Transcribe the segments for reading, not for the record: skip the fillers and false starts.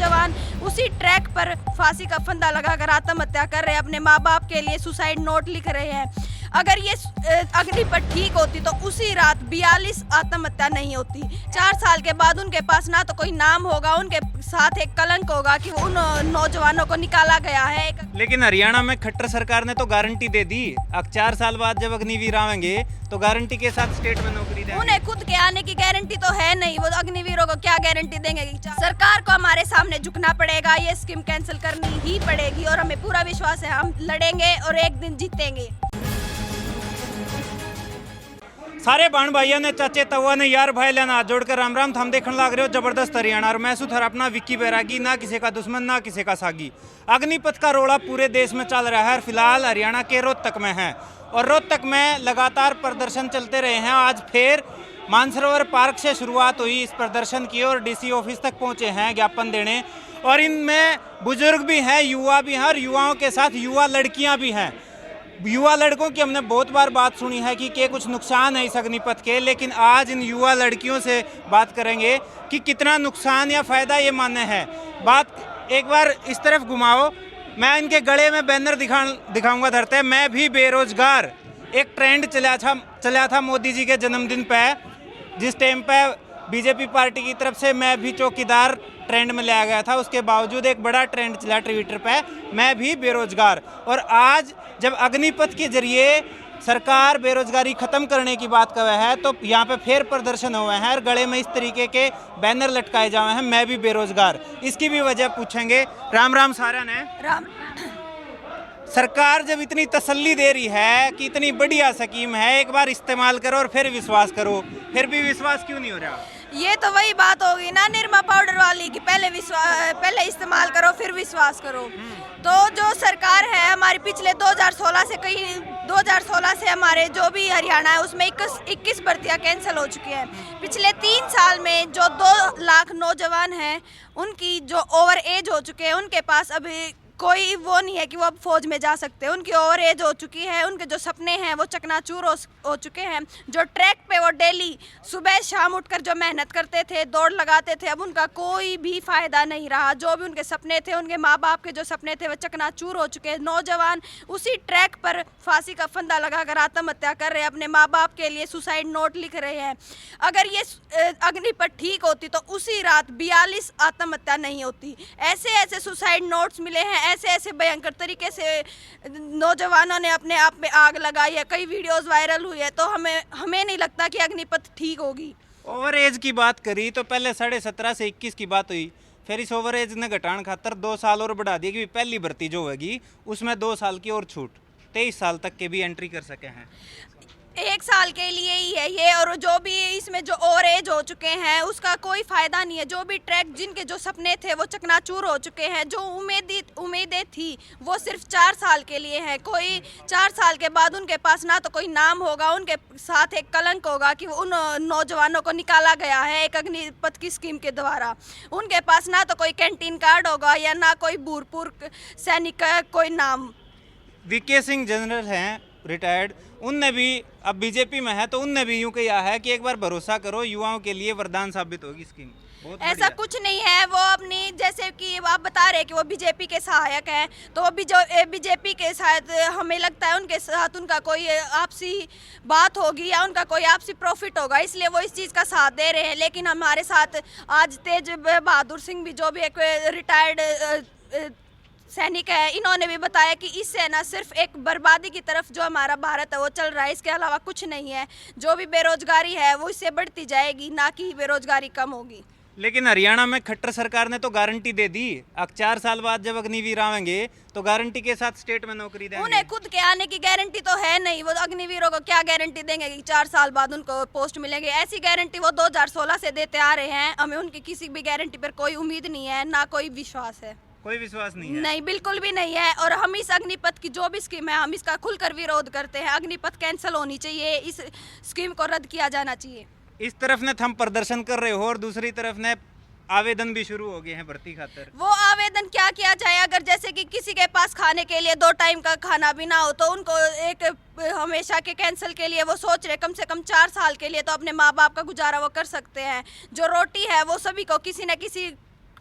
नौजवान उसी ट्रैक पर फांसी का फंदा लगाकर आत्महत्या कर रहे हैं, अपने माँ बाप के लिए सुसाइड नोट लिख रहे हैं। अगर ये अग्निपथ ठीक होती तो उसी रात 42 आत्महत्या नहीं होती। 4 साल के बाद उनके पास ना तो कोई नाम होगा, उनके साथ एक कलंक होगा कि उन नौजवानों को निकाला गया है। लेकिन हरियाणा में खट्टर सरकार ने तो गारंटी दे दी, अब 4 साल बाद जब अग्निवीर आवेंगे तो गारंटी के साथ स्टेट में नौकरी देंगे। उन्हें खुद के आने की गारंटी तो है नहीं, वो अग्निवीरों को क्या गारंटी देंगे? सरकार को हमारे सामने झुकना पड़ेगा, ये स्कीम कैंसिल करनी ही पड़ेगी और हमें पूरा विश्वास है हम लड़ेंगे और एक दिन जीतेंगे। सारे बहन भाइयों ने, चाचे तवा ने, यार भाई लेना हाथ जोड़कर राम राम। हम देखने लग रहे हो जबरदस्त हरियाणा और मैं सुथर अपना विक्की बैरागी, ना किसी का दुश्मन ना किसी का सागी। अग्निपथ का रोड़ा पूरे देश में चल रहा है और फिलहाल हरियाणा के रोहतक में है और रोहतक में लगातार प्रदर्शन चलते रहे हैं। आज फिर मानसरोवर पार्क से शुरुआत हुई इस प्रदर्शन की और डीसी ऑफिस तक पहुंचे हैं ज्ञापन देने, और इनमें बुजुर्ग भी हैं, युवा भी हैं और युवाओं के साथ युवा लड़कियां भी हैं। युवा लड़कों की हमने बहुत बार बात सुनी है कि कुछ नुकसान है इस अग्निपथ के, लेकिन आज इन युवा लड़कियों से बात करेंगे कि कितना नुकसान या फ़ायदा ये मान्य है। बात एक बार इस तरफ घुमाओ, मैं इनके गले में बैनर दिखाऊंगा धरते, मैं भी बेरोजगार। एक ट्रेंड चला था मोदी जी के जन्मदिन पे, जिस टाइम पे बीजेपी पार्टी की तरफ से मैं भी चौकीदार ट्रेंड में लाया गया था, उसके बावजूद एक बड़ा ट्रेंड चला ट्विटर पे, मैं भी बेरोजगार। और आज जब अग्निपथ के जरिए सरकार बेरोजगारी खत्म करने की बात कर रहा है तो यहाँ पे फिर प्रदर्शन हुए हैं और गले में इस तरीके के बैनर लटकाए जा रहे हैं, मैं भी बेरोजगार। इसकी भी वजह पूछेंगे। राम राम सारा ने। राम। सरकार जब इतनी तसल्ली दे रही है कि इतनी बढ़िया स्कीम है, एक बार इस्तेमाल करो और फिर विश्वास करो, फिर भी विश्वास क्यों नहीं हो रहा? ये तो वही बात होगी ना निरमा पाउडर वाली कि पहले इस्तेमाल करो फिर विश्वास करो। तो जो सरकार है हमारी पिछले 2016 से हमारे जो भी हरियाणा है उसमें 21 भर्तियाँ कैंसिल हो चुकी हैं। पिछले 3 साल में जो 2 लाख नौजवान हैं उनकी जो ओवर एज हो चुके हैं, उनके पास अभी कोई वो नहीं है कि वो अब फौज में जा सकते हैं। उनकी ओवर एज हो चुकी है, उनके जो सपने हैं वो चकनाचूर हो चुके हैं। जो ट्रैक पे वो डेली सुबह शाम उठकर जो मेहनत करते थे, दौड़ लगाते थे, अब उनका कोई भी फ़ायदा नहीं रहा। जो भी उनके सपने थे, उनके माँ बाप के जो सपने थे वो चकनाचूर हो चुके हैं। नौजवान उसी ट्रैक पर फांसी का फंदा लगाकर आत्महत्या कर रहे हैं, अपने माँ बाप के लिए सुसाइड नोट लिख रहे हैं। अगर ये अग्निपथ ठीक होती तो उसी रात 42 आत्महत्या नहीं होती। ऐसे सुसाइड नोट्स मिले हैं, ऐसे भयंकर तरीके से नौजवानों ने अपने आप में आग लगाई है, कई वीडियोस वायरल हुई है। तो हमें नहीं लगता कि अग्निपथ ठीक होगी। ओवर एज की बात करी तो पहले 17.5 से 21 की बात हुई, फिर इस ओवर एज ने घटाने खातर 2 साल और बढ़ा दिया कि पहली भर्ती जो होगी उसमें 2 साल की और छूट, 23 साल तक के भी एंट्री कर सके हैं। 1 साल के लिए ही है ये, और जो भी इसमें जो ओवर एज हो चुके हैं उसका कोई फायदा नहीं है। जो भी ट्रैक जिनके जो सपने थे वो चकनाचूर हो चुके हैं। जो उम्मीदें थी वो सिर्फ 4 साल के लिए हैं। कोई 4 साल के बाद उनके पास ना तो कोई नाम होगा, उनके साथ एक कलंक होगा कि उन नौजवानों को निकाला गया है एक अग्निपथ की स्कीम के द्वारा। उनके पास ना तो कोई कैंटीन कार्ड होगा या ना कोई भूतपूर्व सैनिक का कोई नाम। वीके सिंह जनरल हैं रिटायर्ड, उनने भी अब बीजेपी में है तो उनने भी यूं कहा है कि एक बार भरोसा करो, युवाओं के लिए वरदान साबित होगी स्कीम। ऐसा कुछ नहीं है। वो अपनी जैसे कि आप बता रहे हैं कि वो बीजेपी के सहायक हैं, तो वो बीजेपी के साथ हमें लगता है उनके साथ उनका कोई आपसी बात होगी या उनका कोई आपसी प्रॉफिट होगा, इसलिए वो इस चीज़ का साथ दे रहे हैं। लेकिन हमारे साथ आज तेज बहादुर सिंह भी जो भी एक रिटायर्ड सैनिक है, इन्होंने भी बताया कि इससे ना सिर्फ एक बर्बादी की तरफ जो हमारा भारत है वो चल रहा है, इसके अलावा कुछ नहीं है। जो भी बेरोजगारी है वो इससे बढ़ती जाएगी, ना कि बेरोजगारी कम होगी। लेकिन हरियाणा में खट्टर सरकार ने तो गारंटी दे दी, अब 4 साल बाद जब अग्निवीर आवेंगे तो गारंटी के साथ स्टेट में नौकरी देंगे। उन्हें खुद के आने की गारंटी तो है नहीं, वो अग्निवीरों को क्या गारंटी देंगे कि 4 साल बाद उनको पोस्ट मिलेंगे? ऐसी गारंटी वो 2016 से देते आ रहे हैं। हमें उनकी किसी भी गारंटी पर कोई उम्मीद नहीं है, ना कोई विश्वास है। कोई विश्वास नहीं है? नहीं, बिल्कुल भी नहीं है। और हम इस अग्निपथ की जो भी स्कीम है हम इसका खुलकर विरोध करते हैं। अग्निपथ कैंसिल होनी चाहिए, इस स्कीम को रद्द किया जाना चाहिए। इस तरफ ने हम प्रदर्शन कर रहे हो और दूसरी तरफ ने आवेदन भी शुरू हो गए हैं भर्ती खातर। वो आवेदन क्या किया जाए? अगर जैसे कि किसी के पास खाने के लिए 2 टाइम का खाना भी ना हो तो उनको एक हमेशा के कैंसिल के लिए वो सोच रहे कम से कम 4 साल के लिए तो अपने माँ बाप का गुजारा वो कर सकते हैं। जो रोटी है वो सभी को किसी न किसी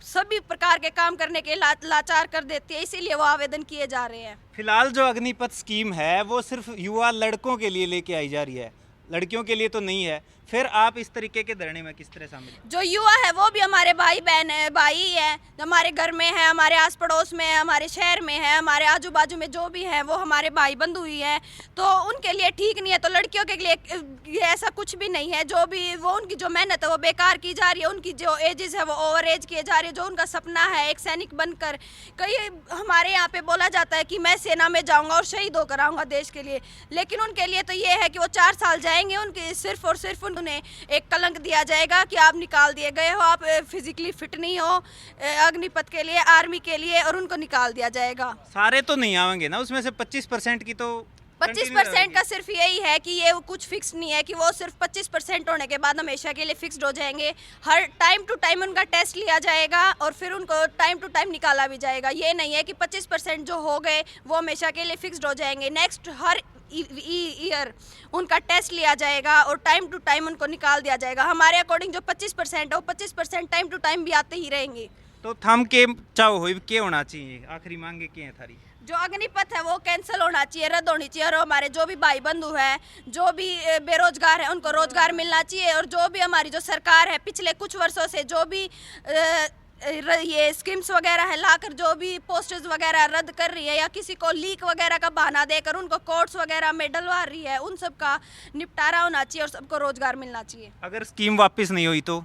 सभी प्रकार के काम करने के लाचार कर देती है, इसीलिए वो आवेदन किए जा रहे हैं। फिलहाल जो अग्निपथ स्कीम है वो सिर्फ युवा लड़कों के लिए लेके आई जा रही है, लड़कियों के लिए तो नहीं है। फिर आप इस तरीके के धरने में किस तरह शामिल हैं? जो युवा है वो भी हमारे भाई बहन है, भाई है, जो हमारे घर में है, हमारे आस पड़ोस में है, हमारे शहर में है, हमारे आजू बाजू में जो भी है वो हमारे भाई बंधु ही हैं, तो उनके लिए ठीक नहीं है। तो लड़कियों के लिए ये ऐसा कुछ भी नहीं है, जो भी वो उनकी जो मेहनत है वो बेकार की जा रही है, उनकी जो एजेस है वो ओवर एज किए जा रही है। जो उनका सपना है एक सैनिक बनकर, कई हमारे यहाँ पे बोला जाता है कि मैं सेना में जाऊँगा और शहीद होकर आऊँगा देश के लिए, लेकिन उनके लिए तो ये है कि वो 4 साल जाएंगे, उनके सिर्फ और सिर्फ उन्हें एक कलंक दिया जाएगा कि आप निकाल दिए गए हो, आप फिजिकली फिट नहीं हो अग्निपथ के लिए, आर्मी के लिए, और उनको निकाल दिया जाएगा। सारे तो नहीं आवेंगे ना, उसमें से 25% की तो 25% का सिर्फ यही है कि ये कुछ फिक्स नहीं है कि वो सिर्फ 25% होने के बाद हमेशा के लिए फिक्स्ड हो जाएंगे। हर टाइम टू टाइम उनका टेस्ट लिया जाएगा और फिर उनको टाइम टू टाइम निकाला भी जाएगा। ये नहीं है कि 25% जो हो गए वो हमेशा के लिए फिक्स्ड हो जाएंगे। नेक्स्ट हर ईयर उनका टेस्ट लिया जाएगा और टाइम टू टाइम उनको निकाल दिया जाएगा। हमारे अकॉर्डिंग जो 25% है वो 25% टाइम टू टाइम भी आते ही रहेंगे। तो थम के चाहो हो के होना चाहिए, आखिरी मांगे के हैं थारी? जो अग्निपथ है वो कैंसिल होना चाहिए, रद्द होनी चाहिए, और हमारे जो भी भाई बंधु हैं, जो भी बेरोजगार हैं, उनको रोजगार मिलना चाहिए। और जो भी हमारी जो सरकार है पिछले कुछ वर्षों से जो भी ये स्कीम्स वगैरह है लाकर जो भी पोस्टर्स वगैरह रद्द कर रही है या किसी को लीक वगैरह का बहाना देकर उनको कोर्ट्स वगैरह में डलवा रही है, उन सब का निपटारा होना चाहिए और सबको रोजगार मिलना चाहिए। अगर स्कीम वापस नहीं हुई तो?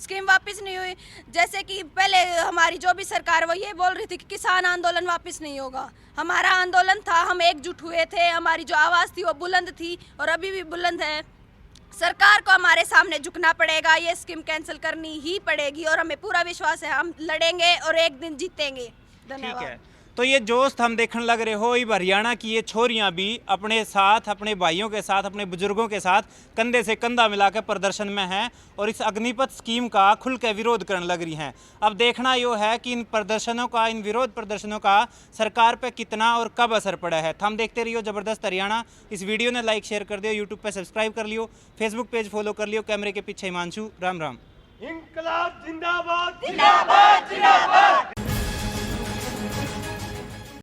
स्कीम वापस नहीं हुई, जैसे कि पहले हमारी जो भी सरकार वो ये बोल रही थी कि किसान आंदोलन वापस नहीं होगा। हमारा आंदोलन था, हम एकजुट हुए थे, हमारी जो आवाज़ थी वो बुलंद थी और अभी भी बुलंद है। सरकार को हमारे सामने झुकना पड़ेगा, ये स्कीम कैंसिल करनी ही पड़ेगी और हमें पूरा विश्वास है हम लड़ेंगे और एक दिन जीतेंगे। ठीक है, तो ये जोश हम देखने लग रहे हो, ये हरियाणा की ये छोरियां भी अपने साथ, अपने भाइयों के साथ, अपने बुजुर्गों के साथ कंधे से कंधा मिलाकर प्रदर्शन में हैं और इस अग्निपथ स्कीम का खुल के विरोध करने लग रही हैं। अब देखना यो है कि इन प्रदर्शनों का, इन विरोध प्रदर्शनों का सरकार पे कितना और कब असर पड़ा है। हम देखते रहियो ज़बरदस्त हरियाणा। इस वीडियो ने लाइक शेयर कर दियो, यूट्यूब पर सब्सक्राइब कर लियो, फेसबुक पेज फॉलो कर लियो। कैमरे के पीछे हिमांशु, राम राम। इंकलाब जिंदाबाद जिंदाबाद जिंदाबाद।